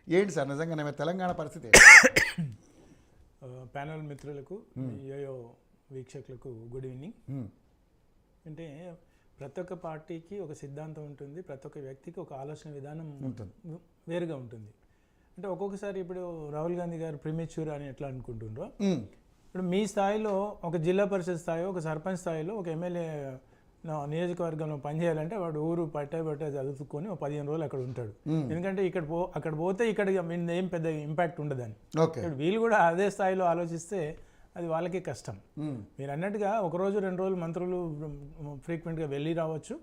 ఏంటి సార్ నిజంగా తెలంగాణ పరిస్థితి? ప్యానల్ మిత్రులకు, యోయో వీక్షకులకు గుడ్ ఈవినింగ్. అంటే ప్రతి ఒక్క పార్టీకి ఒక సిద్ధాంతం ఉంటుంది, ప్రతి ఒక్క వ్యక్తికి ఒక ఆలోచన విధానం వేరుగా ఉంటుంది. అంటే ఒక్కొక్కసారి ఇప్పుడు రాహుల్ గాంధీ గారు ప్రిమేచ్యూర్ అని ఎట్లా అనుకుంటుండ్రో, ఇప్పుడు మీ స్థాయిలో ఒక జిల్లా పరిషత్ స్థాయిలో, ఒక సర్పంచ్ స్థాయిలో, ఒక ఎమ్మెల్యే నియోజకవర్గంలో పనిచేయాలంటే వాడు ఊరు పట్టే చదువుకొని 15 రోజులు అక్కడ ఉంటాడు. ఎందుకంటే అక్కడ పోతే ఇక్కడ ఏం పెద్ద ఇంపాక్ట్ ఉండదని. ఇప్పుడు వీళ్ళు కూడా అదే స్థాయిలో ఆలోచిస్తే అది వాళ్ళకే కష్టం. మీరు అన్నట్టుగా 1 రోజు 2 రోజులు మంత్రులు ఫ్రీక్వెంట్గా వెళ్ళి రావచ్చు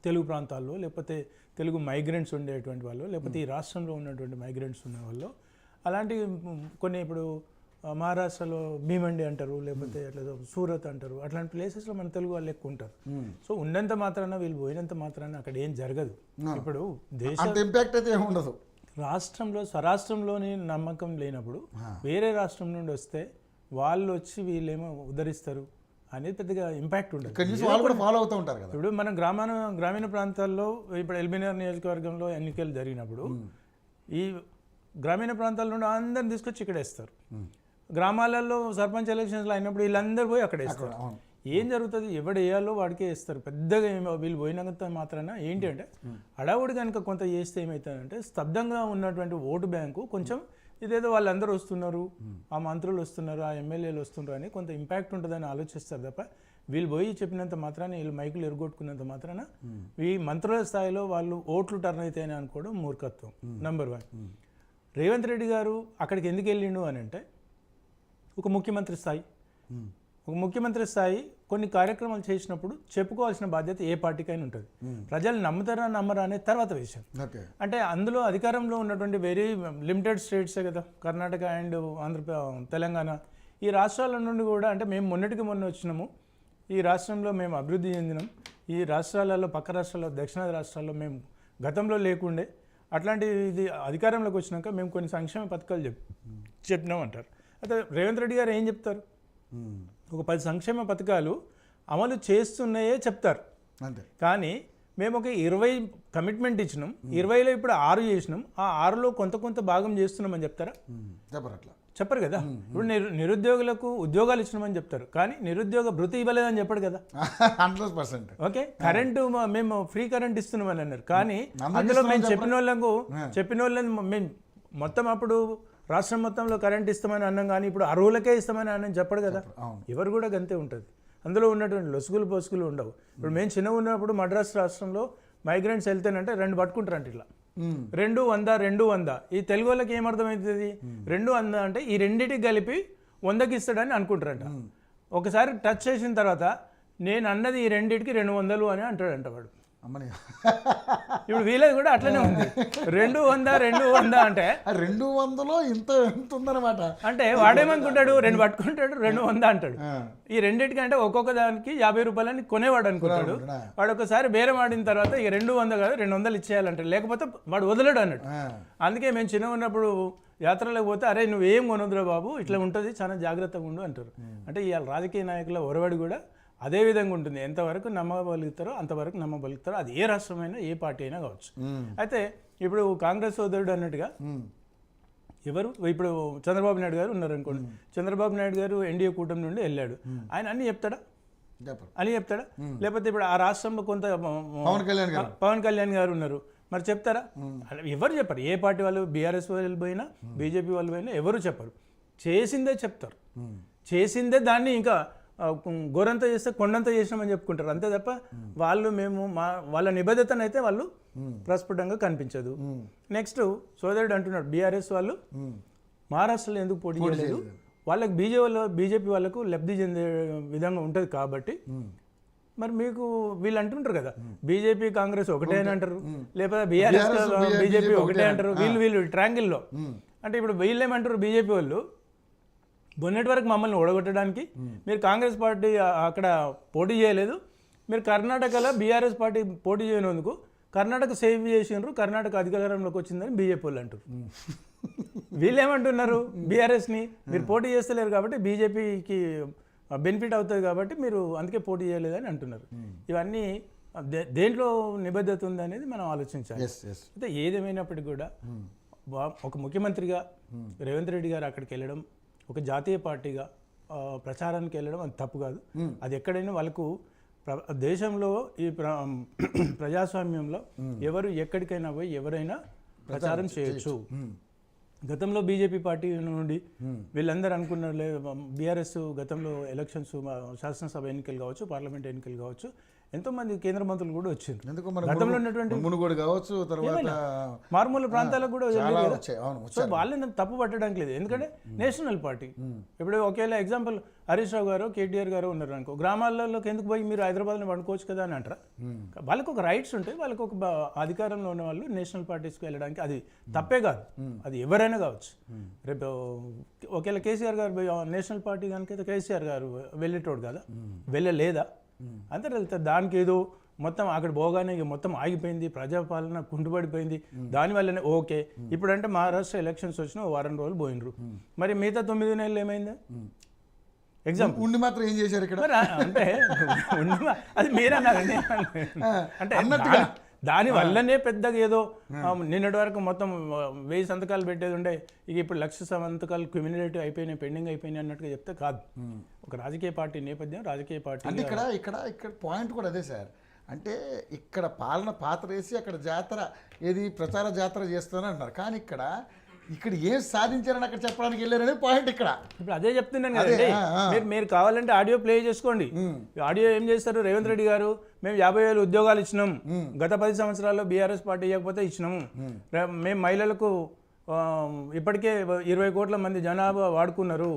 తెలుగు ప్రాంతాల్లో, లేకపోతే తెలుగు మైగ్రెంట్స్ ఉండేటువంటి వాళ్ళు, లేకపోతే ఈ రాష్ట్రంలో ఉన్నటువంటి మైగ్రెంట్స్ ఉన్న వాళ్ళు. అలాంటి కొన్ని ఇప్పుడు మహారాష్ట్రలో భీమండి అంటారు, లేకపోతే అట్లా సూరత్ అంటారు, అట్లాంటి ప్లేసెస్లో మన తెలుగు వాళ్ళు ఎక్కువ ఉంటారు. సో ఉన్నంత మాత్రాన వీళ్ళు పోయినంత మాత్రాన అక్కడ ఏం జరగదు. ఇప్పుడు ఇంపాక్ట్ అయితే ఏమి ఉండదు. రాష్ట్రంలో స్వరాష్ట్రంలోని నమ్మకం లేనప్పుడు వేరే రాష్ట్రం నుండి వస్తే వాళ్ళు వచ్చి వీళ్ళేమో ఉద్ధరిస్తారు అనేది పెద్దగా ఇంపాక్ట్ ఉండదు. ఫాలో అవుతూ ఉంటారు కదా. ఇప్పుడు మనం గ్రామీణ ప్రాంతాల్లో ఇప్పుడు ఎల్బీనగర్ నియోజకవర్గంలో ఎన్నికలు జరిగినప్పుడు ఈ గ్రామీణ ప్రాంతాల నుండి అందరిని తీసుకొచ్చి ఇక్కడ వేస్తారు. గ్రామాలలో సర్పంచ్ ఎలక్షన్స్లో అయినప్పుడు వీళ్ళందరూ పోయి అక్కడ వేస్తారు. ఏం జరుగుతుంది? ఎవడు వేయాలో వాడికే వేస్తారు. పెద్దగా వీళ్ళు పోయినంత మాత్రాన ఏంటి అంటే అడావుడి కనుక కొంత చేస్తే ఏమవుతుందంటే స్తబ్దంగా ఉన్నటువంటి ఓటు బ్యాంకు కొంచెం ఇదేదో వాళ్ళందరూ వస్తున్నారు, ఆ మంత్రులు వస్తున్నారు, ఆ ఎమ్మెల్యేలు వస్తున్నారు అని కొంత ఇంపాక్ట్ ఉంటుందని ఆలోచిస్తారు తప్ప వీళ్ళు పోయి చెప్పినంత మాత్రాన, వీళ్ళు మైకులు ఎరగొట్టుకున్నంత మాత్రాన ఈ మంత్రుల స్థాయిలో వాళ్ళు ఓట్లు టర్న్ అవుతాయని అనుకోవడం మూర్ఖత్వం. నెంబర్ 1. రేవంత్ రెడ్డి గారు అక్కడికి ఎందుకు వెళ్ళిండు అని అంటే ఒక ముఖ్యమంత్రి స్థాయి కొన్ని కార్యక్రమాలు చేసినప్పుడు చెప్పుకోవాల్సిన బాధ్యత ఏ పార్టీకైనా ఉంటుంది. ప్రజలు నమ్ముతారా నమ్మరా అనే తర్వాత విషయం. అంటే అందులో అధికారంలో ఉన్నటువంటి వెరీ లిమిటెడ్ స్టేట్సే కదా, కర్ణాటక అండ్ తెలంగాణ. ఈ రాష్ట్రాల నుండి కూడా అంటే మేము మొన్న వచ్చినాము, ఈ రాష్ట్రంలో మేము అభివృద్ధి చెందినాం, ఈ రాష్ట్రాలలో పక్క రాష్ట్రాల్లో దక్షిణాది రాష్ట్రాల్లో మేము గతంలో లేకుండే, అట్లాంటి ఇది అధికారంలోకి వచ్చినాక మేము కొన్ని సంక్షేమ పథకాలు చెప్పినాం అంటారు. అయితే రేవంత్ రెడ్డి గారు ఏం చెప్తారు? ఒక 10 సంక్షేమ పథకాలు అమలు చేస్తున్నాయే చెప్తారు. కానీ మేము ఒక 20 కమిట్మెంట్ ఇచ్చినాం, 20లో ఇప్పుడు 6 చేసినాం, ఆ 6లో కొంత భాగం చేస్తున్నామని చెప్తారా? చెప్పరు కదా. ఇప్పుడు నిరుద్యోగులకు ఉద్యోగాలు ఇచ్చినామని చెప్తారు, కానీ నిరుద్యోగ భృతి ఇవ్వలేదని చెప్పడు కదా. 100%. ఓకే, కరెంటు మేము ఫ్రీ కరెంట్ ఇస్తున్నామని అన్నారు, కానీ అందులో మేము చెప్పిన వాళ్ళని మేము మొత్తం అప్పుడు రాష్ట్రం మొత్తంలో కరెంట్ ఇస్తామని అన్నాం, కానీ ఇప్పుడు అర్హులకే ఇస్తామని అన్నాం చెప్పడు కదా. ఎవరు కూడా గంతే ఉంటుంది. అందులో ఉన్నటువంటి లొసుగులు పొసుగులు ఉండవు. ఇప్పుడు మేము చిన్నగా ఉన్నప్పుడు మద్రాసు రాష్ట్రంలో మైగ్రెంట్స్ వెళ్తేనంటే 2 పట్టుకుంటారంట ఇట్లా, 200 ఈ తెలుగు వాళ్ళకి ఏమర్థమవుతుంది? 200 అంటే ఈ రెండింటికి కలిపి 100కి ఇస్తాడని అనుకుంటారంట. ఒకసారి టచ్ చేసిన తర్వాత నేను అన్నది ఈ రెండింటికి 200 అని అంటాడంట వాడు. ఇప్పుడు వీళ్ళది కూడా అట్లనే ఉంది. 200 అంటే 200లో ఇంత ఉందన్నమాట. అంటే వాడేమనుకుంటాడు, 2 పట్టుకుంటాడు, 200 అంటాడు. ఈ రెండింటికి అంటే ఒక్కొక్క దానికి 50 రూపాయలని కొనేవాడు అనుకుంటాడు. వాడు ఒకసారి బేరం ఆడిన తర్వాత ఇక 200 కాదు 200 ఇచ్చేయాలంటాడు, లేకపోతే వాడు వదలడు అన్నట్టు. అందుకే మేము చిన్న ఉన్నప్పుడు యాత్రలకు పోతే అరే నువ్వేం కొనొద్దురా బాబు, ఇట్లా ఉంటుంది, చాలా జాగ్రత్తగా ఉండు అంటారు. అంటే ఇవాళ రాజకీయ నాయకుల ఒరవడి కూడా అదే విధంగా ఉంటుంది. ఎంతవరకు నమ్మగలుగుతారో అంతవరకు నమ్మగలుగుతారో, అది ఏ రాష్ట్రమైనా ఏ పార్టీ అయినా కావచ్చు. అయితే ఇప్పుడు కాంగ్రెస్ సోదరుడు అన్నట్టుగా ఎవరు ఇప్పుడు చంద్రబాబు నాయుడు గారు ఉన్నారు అనుకోండి. చంద్రబాబు నాయుడు గారు ఎన్డీఏ కూటమి నుండి వెళ్ళాడు, ఆయన అన్ని చెప్తాడా? లేకపోతే ఇప్పుడు ఆ రాష్ట్రంలో కొంత పవన్ కళ్యాణ్ గారు ఉన్నారు, మరి చెప్తారా? ఎవరు చెప్పరు. ఏ పార్టీ వాళ్ళు, బీఆర్ఎస్ వాళ్ళు పోయినా బీజేపీ వాళ్ళు పోయినా ఎవరు చెప్పరు. చేసిందే చెప్తారు. చేసిందే దాన్ని ఇంకా గోరంతా చేస్తే కొండంతా చేసినామని చెప్పుకుంటారు, అంతే తప్ప వాళ్ళు మేము వాళ్ళ నిబద్ధతను అయితే వాళ్ళు ప్రస్ఫుటంగా కనిపించదు. నెక్స్ట్ సోదరుడు అంటున్నాడు బీఆర్ఎస్ వాళ్ళు మహారాష్ట్రలో ఎందుకు పోటీ చేయలేదు, వాళ్ళకి బీజేపీ వాళ్ళకు లబ్ధి చెందే విధంగా ఉంటుంది కాబట్టి. మరి మీకు వీళ్ళు అంటుంటారు కదా బీజేపీ కాంగ్రెస్ ఒకటే అని అంటారు, లేకపోతే బీఆర్ఎస్ బీజేపీ ఒకటే అంటారు. వీళ్ళు ట్రాంగిల్లో అంటే ఇప్పుడు వీళ్ళు ఏమంటారు, బీజేపీ వాళ్ళు మొన్నటి వరకు మమ్మల్ని ఓడగొట్టడానికి మీరు కాంగ్రెస్ పార్టీ అక్కడ పోటీ చేయలేదు, మీరు కర్ణాటకలో బీఆర్ఎస్ పార్టీ పోటీ చేయనందుకు కర్ణాటక సేవ్ చేసినారు, కర్ణాటక అధికారంలోకి వచ్చిందని బీజేపీ వాళ్ళు అంటారు. వీళ్ళు ఏమంటున్నారు, బీఆర్ఎస్ని మీరు పోటీ చేస్తలేరు కాబట్టి బీజేపీకి బెనిఫిట్ అవుతుంది కాబట్టి మీరు అందుకే పోటీ చేయలేదని అంటున్నారు. ఇవన్నీ దేంట్లో నిబద్ధత ఉంది అనేది మనం ఆలోచించాలి. అయితే ఏదేమైనప్పటికీ కూడా ఒక ముఖ్యమంత్రిగా రేవంత్ రెడ్డి గారు అక్కడికి వెళ్ళడం, ఒక జాతీయ పార్టీగా ప్రచారానికి వెళ్ళడం అది తప్పు కాదు. అది ఎక్కడైనా వాళ్ళకు దేశంలో ఈ ప్రజాస్వామ్యంలో ఎవరు ఎక్కడికైనా పోయి ఎవరైనా ప్రచారం చేయొచ్చు. గతంలో బీజేపీ పార్టీ నుండి వీళ్ళందరూ అనుకున్నారు, బీఆర్ఎస్ గతంలో ఎలక్షన్స్ శాసనసభ ఎన్నికలు కావచ్చు, పార్లమెంట్ ఎన్నికలు కావచ్చు, ఎంతోమంది కేంద్ర మంత్రులు కూడా వచ్చారు. గతంలో ఉన్నటువంటి మునుగోడు కావచ్చు, తర్వాత మారుమూల ప్రాంతాలకు కూడా చాలా వచ్చాయి. సో వాళ్ళని తప్పు పట్టడానికి లేదు, ఎందుకంటే నేషనల్ పార్టీ. ఇప్పుడు ఒకేలా ఎగ్జాంపుల్ హరీష్ రావు గారు, కేటీఆర్ గారు ఉన్నారు అనుకో, గ్రామాలలోకి ఎందుకు పోయి మీరు హైదరాబాద్లో పండుకోవచ్చు కదా అని అంటారా? వాళ్ళకు ఒక రైట్స్ ఉంటాయి, వాళ్ళకు ఒక అధికారంలో ఉన్న వాళ్ళు నేషనల్ పార్టీస్కి వెళ్ళడానికి అది తప్పే కాదు, అది ఎవరైనా కావచ్చు. రేపు ఒకేలా కేసీఆర్ గారు నేషనల్ పార్టీ కనుక కేసీఆర్ గారు వెళ్ళేటోడు కదా, వెళ్ళలేదా? అందరు వెళ్తారు. దానికి ఏదో మొత్తం అక్కడ పోగానే ఇక మొత్తం ఆగిపోయింది, ప్రజాపాలన కుంటుపడిపోయింది, దానివల్లనే ఓకే. ఇప్పుడంటే మహారాష్ట్ర ఎలక్షన్స్ వచ్చిన వారం రోజులు పోయినరు, మరి మిగతా 9 నెలలు ఏమైంది? ఎగ్జామ్ ఉండి మాత్రం ఏం చేశారు ఇక్కడ? అంటే అది మీరన్నారండి, అంటే దాని వల్లనే పెద్దగా ఏదో నిన్నటి వరకు మొత్తం 1000 సంతకాలు పెట్టేది ఉండే, ఇక ఇప్పుడు 1,00,000 సంతకాలు క్యూమిలేటివ్ అయిపోయినాయి, పెండింగ్ అయిపోయినాయి అన్నట్టుగా చెప్తే కాదు. ఒక రాజకీయ పార్టీ నేపథ్యం, రాజకీయ పార్టీ అంటే ఇక్కడ పాయింట్ కూడా అదే సార్. అంటే ఇక్కడ పాలన పాత్ర వేసి అక్కడ జాతర ఏది ప్రచార జాతర చేస్తానని అంటున్నారు, కానీ ఇక్కడ ఏం సాధించారని అక్కడ చెప్పడానికి వెళ్ళారనే పాయింట్ ఇక్కడ. ఇప్పుడు అదే చెప్తున్నాను కదండి. మీరు కావాలంటే ఆడియో ప్లే చేసుకోండి. ఆడియో ఏం చేస్తారు? రేవంత్ రెడ్డి గారు, మేము 50,000 ఉద్యోగాలు ఇచ్చినాం, గత 10 సంవత్సరాల్లో బీఆర్ఎస్ పార్టీ ఇవ్వకపోతే ఇచ్చినాము, మేము మహిళలకు ఇప్పటికే 20 కోట్ల మంది జనాభా వాడుకున్నారు,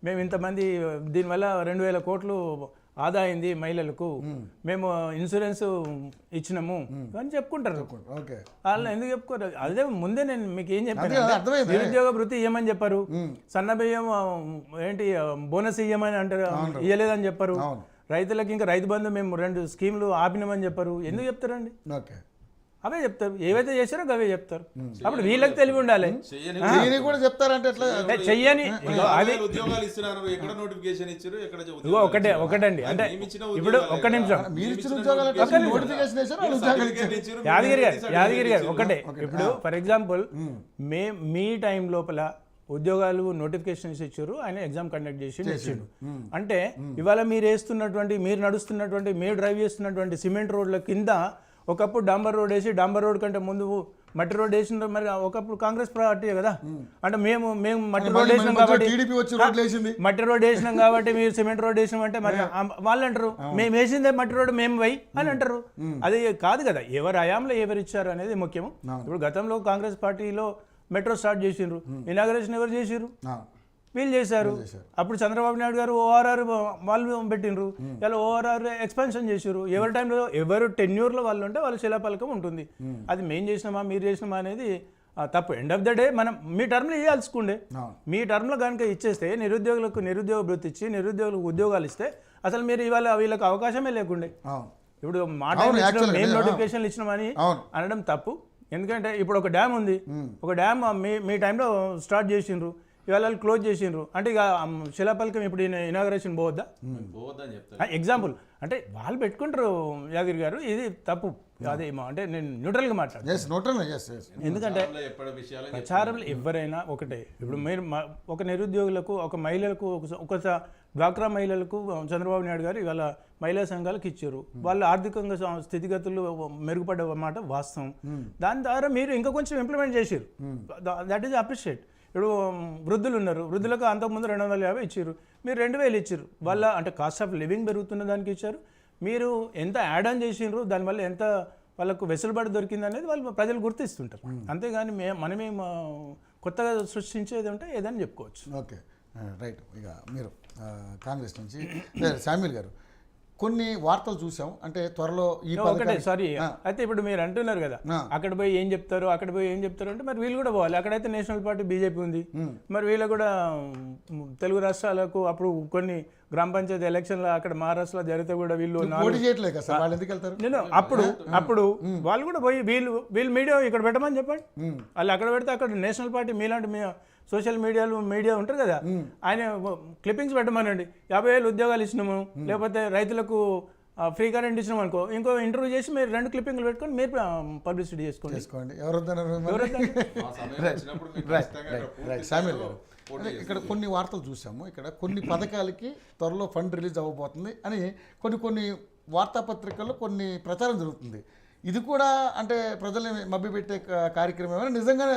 మేము ఇంతమంది దీనివల్ల 2,000 కోట్లు ఆదా అయింది మహిళలకు, మేము ఇన్సూరెన్స్ ఇచ్చినాము అని చెప్పుకుంటారు. వాళ్ళు ఎందుకు చెప్పుకోరు? అదే ముందే నేను మీకు ఏం చెప్పాను, నిరుద్యోగ వృత్తి ఇవ్వమని చెప్పారు, సన్న బియ్యం ఏంటి బోనస్ ఇవ్వమని అంటారు, ఇవ్వలేదని చెప్పారు, రైతులకు ఇంకా రైతు బంధు మేము 2 స్కీములు ఆపినామని చెప్పారు. ఎందుకు చెప్తారండి? అవే చెప్తారు, ఏవైతే చేశారో అవే చెప్తారు. అప్పుడు వీళ్ళకి తెలివి ఉండాలి. కూడా చెప్తారంటే చెయ్యని ఒకటండి. అంటే ఇప్పుడు ఒక్క నిమిషం, యాదగిరి గారు ఒకటే. ఇప్పుడు ఫర్ ఎగ్జాంపుల్ మీ టైం లోపల ఉద్యోగాలు నోటిఫికేషన్స్ ఇచ్చారు, ఆయన ఎగ్జామ్ కండక్ట్ చేసి ఇచ్చిండు. అంటే ఇవాళ మీరు నడుస్తున్నటువంటి, మీరు డ్రైవ్ చేస్తున్నటువంటి సిమెంట్ రోడ్ల కింద ఒకప్పుడు డాంబర్ రోడ్ వేసి, డాంబర్ రోడ్ కంటే ముందు మట్టి రోడ్ వేసిన, మరి ఒకప్పుడు కాంగ్రెస్ పార్టీ కదా. అంటే మేము మట్టి రోడ్ వేసినాం కాబట్టి మీరు సిమెంట్ రోడ్ వేసినాం అంటే మరి వాళ్ళు అంటారు మేము వేసిందే మట్టి రోడ్ మేము వై అని అంటారు. అది కాదు కదా, ఎవరు హయాంలో ఎవరు ఇచ్చారు అనేది ముఖ్యము. ఇప్పుడు గతంలో కాంగ్రెస్ పార్టీలో మెట్రో స్టార్ట్ చేసిండ్రు, ఇనాగరేషన్ ఎవరు చేసిర్రు? వీళ్ళు చేశారు. అప్పుడు చంద్రబాబు నాయుడు గారు ఓఆర్ఆర్ వాళ్ళు పెట్టినరు, ఇలా ఓఆర్ఆర్ ఎక్స్పాన్షన్ చేశారు. ఎవరి టైంలో ఎవరు టెన్యూర్లో వాళ్ళు ఉంటే వాళ్ళ శిలాపలకం ఉంటుంది. అది మేము చేసినామా మీరు చేసినామా అనేది తప్పు. ఎండ్ ఆఫ్ ద డే మనం మీ టర్మ్లో ఇవ్వాల్సుకుండే, మీ టర్మ్లో కనుక ఇచ్చేస్తే నిరుద్యోగులకు నిరుద్యోగ వృత్తి ఇచ్చి నిరుద్యోగులకు ఉద్యోగాలు ఇస్తే అసలు మీరు ఇవాళ వీళ్ళకి అవకాశమే లేకుండే. ఇప్పుడు మా టైం మేము నోటిఫికేషన్లు ఇచ్చినామని అనడం తప్పు. ఎందుకంటే ఇప్పుడు ఒక డ్యామ్ ఉంది, ఒక డ్యామ్ మీ టైంలో స్టార్ట్ చేసిండ్రు, ఇవాళ క్లోజ్ చేసిండ్రు అంటే ఇక శిలాపలకం ఇప్పుడు ఇనాగరేషన్ పోవద్దా? ఎగ్జాంపుల్ అంటే వాళ్ళు పెట్టుకుంటారు యాదగిరి గారు, ఇది తప్పు. అదే అంటే నేను న్యూట్రల్గా మాట్లాడతాను. ఎందుకంటే ప్రచారంలో ఎవరైనా ఒకటే. ఇప్పుడు మీరు ఒక నిరుద్యోగులకు, ఒక మహిళలకు, ఒక డ్వాక్రా మహిళలకు చంద్రబాబు నాయుడు గారు ఇవాళ మహిళా సంఘాలకు ఇచ్చారు. వాళ్ళు ఆర్థికంగా స్థితిగతులు మెరుగుపడే మాట వాస్తవం. దాని ద్వారా మీరు ఇంకా కొంచెం ఇంప్లిమెంట్ చేసారు, దట్ ఈజ్ అప్రిషియేట్. ఇప్పుడు వృద్ధులు ఉన్నారు, వృద్ధులకు అంతకుముందు 250 ఇచ్చారు, మీరు 2000 ఇచ్చారు. వాళ్ళ అంటే కాస్ట్ ఆఫ్ లివింగ్ పెరుగుతున్న దానికి ఇచ్చారు, మీరు ఎంత యాడ్ ఆన్ చేసిండ్రు, దానివల్ల ఎంత వాళ్ళకు వెసులుబాటు దొరికింది అనేది వాళ్ళు ప్రజలు గుర్తిస్తుంటారు. అంతేగాని మనమేం కొత్తగా సృష్టించేది ఉంటే ఏదని చెప్పుకోవచ్చు. Okay right. ఇక మీరు కాంగ్రెస్ నుంచి శామ్యూల్ గారు, కొన్ని వార్తలు చూసాం, అంటే త్వరలో ఈ ఒకటే సారీ అయితే ఇప్పుడు మీరు అంటున్నారు కదా అక్కడ పోయి ఏం చెప్తారు, అక్కడ పోయి ఏం చెప్తారు అంటే మరి వీళ్ళు కూడా పోవాలి. అక్కడైతే నేషనల్ పార్టీ బీజేపీ ఉంది, మరి వీళ్ళు కూడా తెలుగు రాష్ట్రాలకు అప్పుడు కొన్ని గ్రామ పంచాయతీ ఎలక్షన్లు అక్కడ మహారాష్ట్రలో జరిగితే కూడా వీళ్ళు నేను అప్పుడు వాళ్ళు కూడా పోయి వీళ్ళు మీడియా ఇక్కడ పెట్టమని చెప్పండి. వాళ్ళు అక్కడ పెడితే అక్కడ నేషనల్ పార్టీ మీలాంటి సోషల్ మీడియా ఉంటారు కదా, ఆయన క్లిప్పింగ్స్ పెట్టమనండి. 50,000 ఉద్యోగాలు ఇచ్చినాము, లేకపోతే రైతులకు ఫ్రీ కరెంట్ ఇచ్చినాం అనుకో, ఇంకో ఇంటర్వ్యూ చేసి మీరు 2 క్లిప్పింగ్లు పెట్టుకొని మీరు పబ్లిసిటీ చేసుకోండి. చేసుకోండి. ఎవరొద్దన్నారు సామ్యుల్ గారు? ఇక్కడ కొన్ని వార్తలు చూసాము, ఇక్కడ కొన్ని పథకాలకి త్వరలో ఫండ్ రిలీజ్ అవ్వబోతుంది అని కొన్ని వార్తాపత్రికల్లో కొన్ని ప్రచారం జరుగుతుంది. ఇది కూడా అంటే ప్రజల్ని మభ్యపెట్టే కార్యక్రమం నిజంగానే